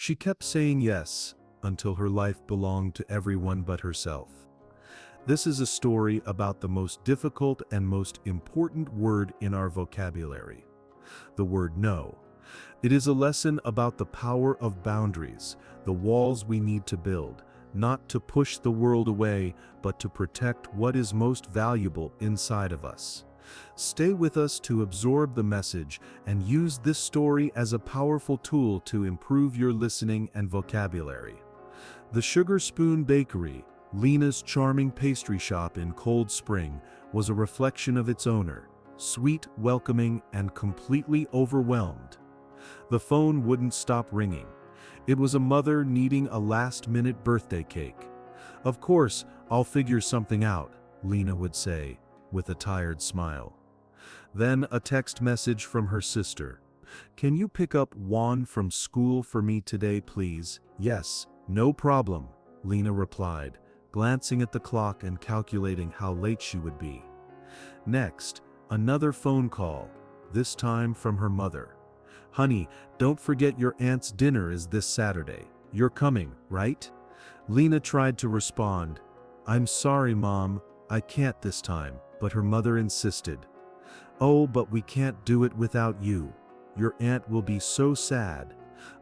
She kept saying yes, until her life belonged to everyone but herself. This is a story about the most difficult and most important word in our vocabulary, the word no. It is a lesson about the power of boundaries, the walls we need to build, not to push the world away, but to protect what is most valuable inside of us. Stay with us to absorb the message and use this story as a powerful tool to improve your listening and vocabulary. The Sugar Spoon Bakery, Lena's charming pastry shop in Cold Spring, was a reflection of its owner, sweet, welcoming, and completely overwhelmed. The phone wouldn't stop ringing. It was a mother needing a last-minute birthday cake. "Of course, I'll figure something out," Lena would say, with a tired smile. Then a text message from her sister. "Can you pick up Juan from school for me today, please?" "Yes, no problem," Lena replied, glancing at the clock and calculating how late she would be. Next, another phone call, this time from her mother. "Honey, don't forget your aunt's dinner is this Saturday. You're coming, right?" Lena tried to respond, "I'm sorry, Mom, I can't this time," but her mother insisted. "Oh, but we can't do it without you. Your aunt will be so sad."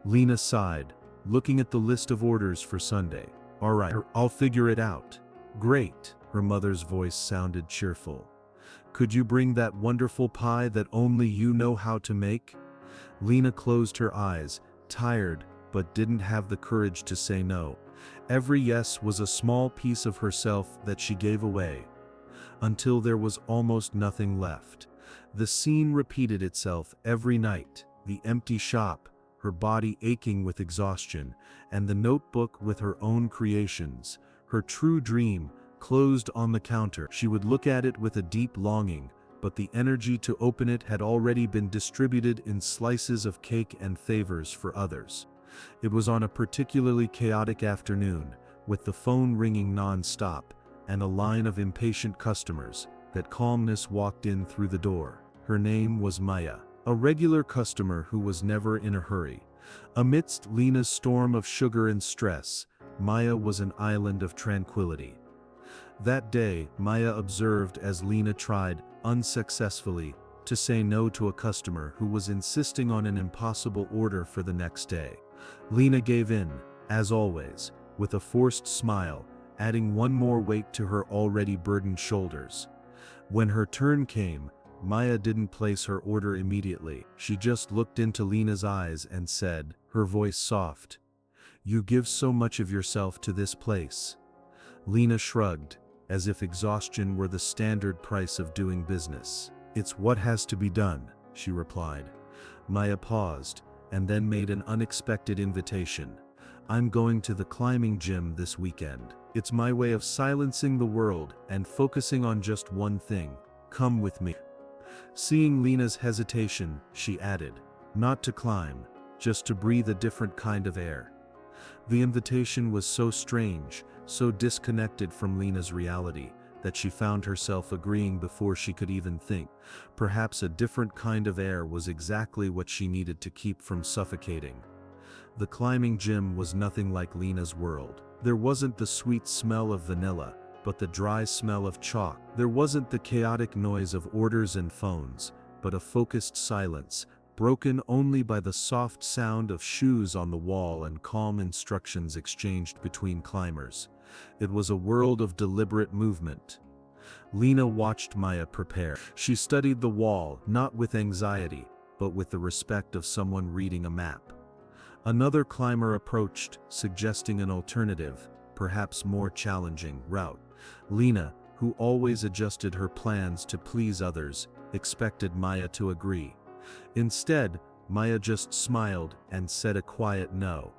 Lena sighed, looking at the list of orders for Sunday. "All right, I'll figure it out." "Great," her mother's voice sounded cheerful. "Could you bring that wonderful pie that only you know how to make?" Lena closed her eyes, tired, but didn't have the courage to say no. Every yes was a small piece of herself that she gave away, until there was almost nothing left. The scene repeated itself every night, the empty shop, her body aching with exhaustion, and the notebook with her own creations, her true dream, closed on the counter. She would look at it with a deep longing, but the energy to open it had already been distributed in slices of cake and favors for others. It was on a particularly chaotic afternoon, with the phone ringing non-stop, and a line of impatient customers, that calmness walked in through the door. Her name was Maya, a regular customer who was never in a hurry. Amidst Lena's storm of sugar and stress, Maya was an island of tranquility. That day, Maya observed as Lena tried, unsuccessfully, to say no to a customer who was insisting on an impossible order for the next day. Lena gave in, as always, with a forced smile, adding one more weight to her already burdened shoulders. When her turn came, Maya didn't place her order immediately. She just looked into Lena's eyes and said, her voice soft, "You give so much of yourself to this place." Lena shrugged, as if exhaustion were the standard price of doing business. "It's what has to be done," she replied. Maya paused, and then made an unexpected invitation. "I'm going to the climbing gym this weekend. It's my way of silencing the world and focusing on just one thing. Come with me." Seeing Lena's hesitation, she added, "Not to climb, just to breathe a different kind of air." The invitation was so strange, so disconnected from Lena's reality, that she found herself agreeing before she could even think. Perhaps a different kind of air was exactly what she needed to keep from suffocating. The climbing gym was nothing like Lena's world. There wasn't the sweet smell of vanilla, but the dry smell of chalk. There wasn't the chaotic noise of orders and phones, but a focused silence, broken only by the soft sound of shoes on the wall and calm instructions exchanged between climbers. It was a world of deliberate movement. Lena watched Maya prepare. She studied the wall, not with anxiety, but with the respect of someone reading a map. Another climber approached, suggesting an alternative, perhaps more challenging, route. Lena, who always adjusted her plans to please others, expected Maya to agree. Instead, Maya just smiled and said a quiet no.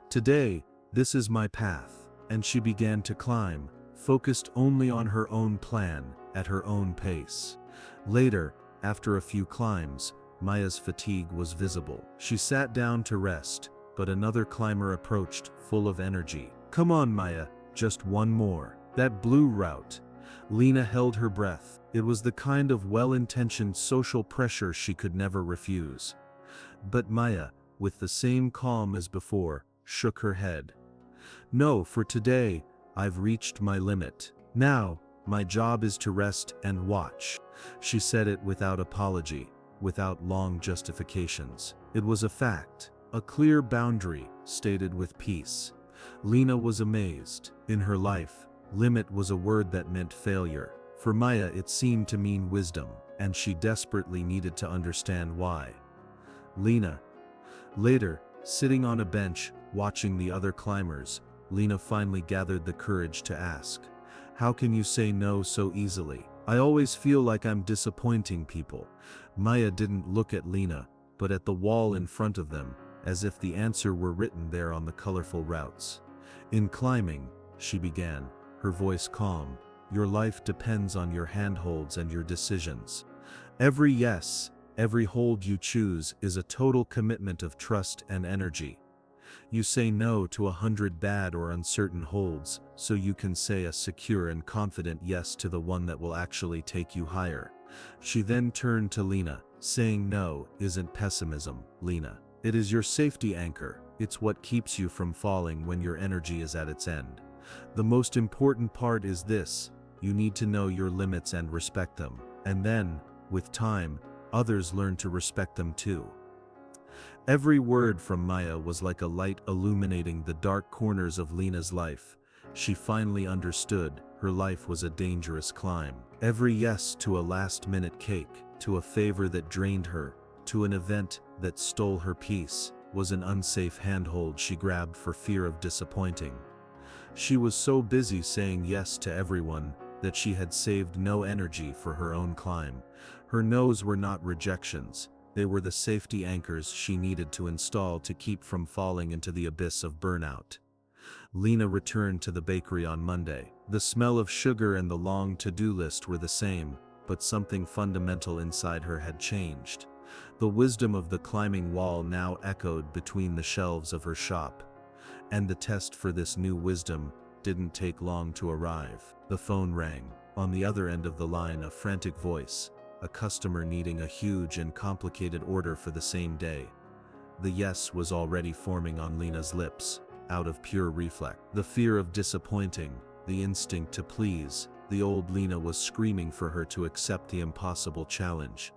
"Today, this is my path," and she began to climb, focused only on her own plan, at her own pace. Later, after a few climbs, Maya's fatigue was visible. She sat down to rest, but another climber approached, full of energy. "Come on, Maya, just one more. That blue route." Lena held her breath. It was the kind of well-intentioned social pressure she could never refuse. "But Maya, with the same calm as before, shook her head. "No, for today, I've reached my limit. Now, my job is to rest and watch." She said it without apology, without long justifications. It was a fact, a clear boundary, stated with peace. Lena was amazed. In her life, limit was a word that meant failure. For Maya, it seemed to mean wisdom, and she desperately needed to understand why. Lena. Later, sitting on a bench, watching the other climbers, Lena finally gathered the courage to ask, "How can you say no so easily? I always feel like I'm disappointing people." Maya didn't look at Lena, but at the wall in front of them, as if the answer were written there on the colorful routes. "In climbing," she began, her voice calm, "your life depends on your handholds and your decisions. Every yes, every hold you choose is a total commitment of trust and energy. You say no to 100 bad or uncertain holds, so you can say a secure and confident yes to the one that will actually take you higher." She then turned to Lena, saying, "No isn't pessimism, Lena. It is your safety anchor. It's what keeps you from falling when your energy is at its end. The most important part is this: you need to know your limits and respect them. And then, with time, others learn to respect them too." Every word from Maya was like a light illuminating the dark corners of Lena's life. She finally understood her life was a dangerous climb. Every yes to a last-minute cake, to a favor that drained her, to an event that stole her peace, was an unsafe handhold she grabbed for fear of disappointing. She was so busy saying yes to everyone that she had saved no energy for her own climb. Her no's were not rejections. They were the safety anchors she needed to install to keep from falling into the abyss of burnout. Lena returned to the bakery on Monday. The smell of sugar and the long to-do list were the same, but something fundamental inside her had changed. The wisdom of the climbing wall now echoed between the shelves of her shop. And the test for this new wisdom didn't take long to arrive. The phone rang. On the other end of the line, a frantic voice, a customer needing a huge and complicated order for the same day. The yes was already forming on Lena's lips, out of pure reflex. The fear of disappointing, the instinct to please, the old Lena was screaming for her to accept the impossible challenge.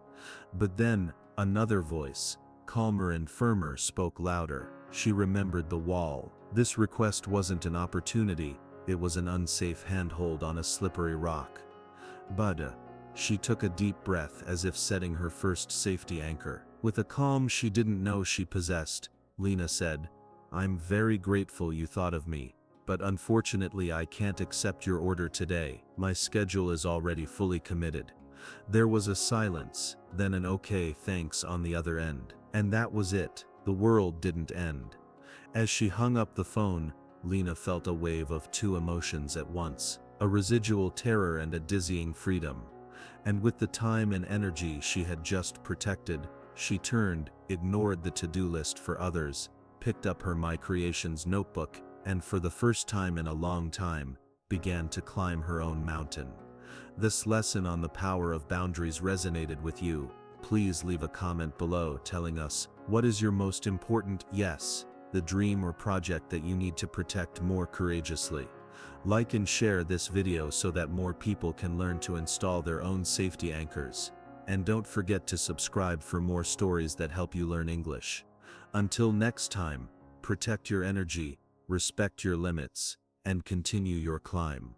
But then, another voice, calmer and firmer, spoke louder. She remembered the wall. This request wasn't an opportunity, it was an unsafe handhold on a slippery rock. But she took a deep breath as if setting her first safety anchor. With a calm she didn't know she possessed, Lena said, "I'm very grateful you thought of me, but unfortunately I can't accept your order today. My schedule is already fully committed." There was a silence, then an "okay, thanks" on the other end. And that was it. The world didn't end. As she hung up the phone, Lena felt a wave of two emotions at once, a residual terror and a dizzying freedom. And with the time and energy she had just protected, she turned, ignored the to-do list for others, picked up her My Creations notebook, and for the first time in a long time, began to climb her own mountain. This lesson on the power of boundaries resonated with you. Please leave a comment below telling us, what is your most important yes, the dream or project that you need to protect more courageously? Like and share this video so that more people can learn to install their own safety anchors. And don't forget to subscribe for more stories that help you learn English. Until next time, protect your energy, respect your limits, and continue your climb.